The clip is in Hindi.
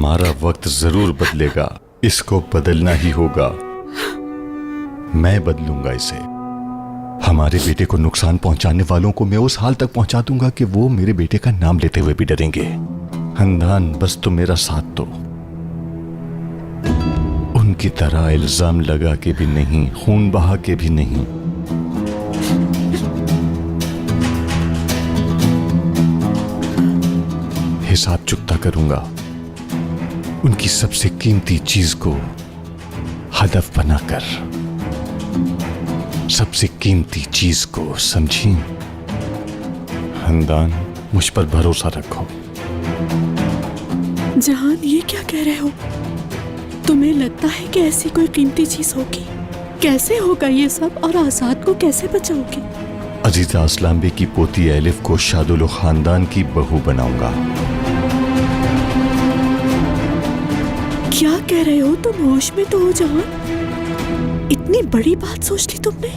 हमारा वक्त जरूर बदलेगा, इसको बदलना ही होगा। मैं बदलूंगा इसे। हमारे बेटे को नुकसान पहुंचाने वालों को मैं उस हाल तक पहुंचा दूंगा कि वो मेरे बेटे का नाम लेते हुए भी डरेंगे। हंदान, बस तुम मेरा साथ दो। उनकी तरह इल्जाम लगा के भी नहीं, खून बहा के भी नहीं। हिसाब चुकता करूंगा। उनकी सबसे कीमती चीज को हदफ बनाकर, सबसे कीमती चीज को, समझी? हंदान, मुझ पर भरोसा रखो। जहान, ये क्या कह रहे हो? तुम्हें लगता है कि ऐसी कोई कीमती चीज होगी? कैसे होगा ये सब, और आजाद को कैसे बचाओगे? अजीजा असलाम बे की पोती एलिफ को शादुल खानदान की बहू बनाऊंगा। क्या कह रहे हो? तुम होश में तो हो जहान? इतनी बड़ी बात सोच ली तुमने?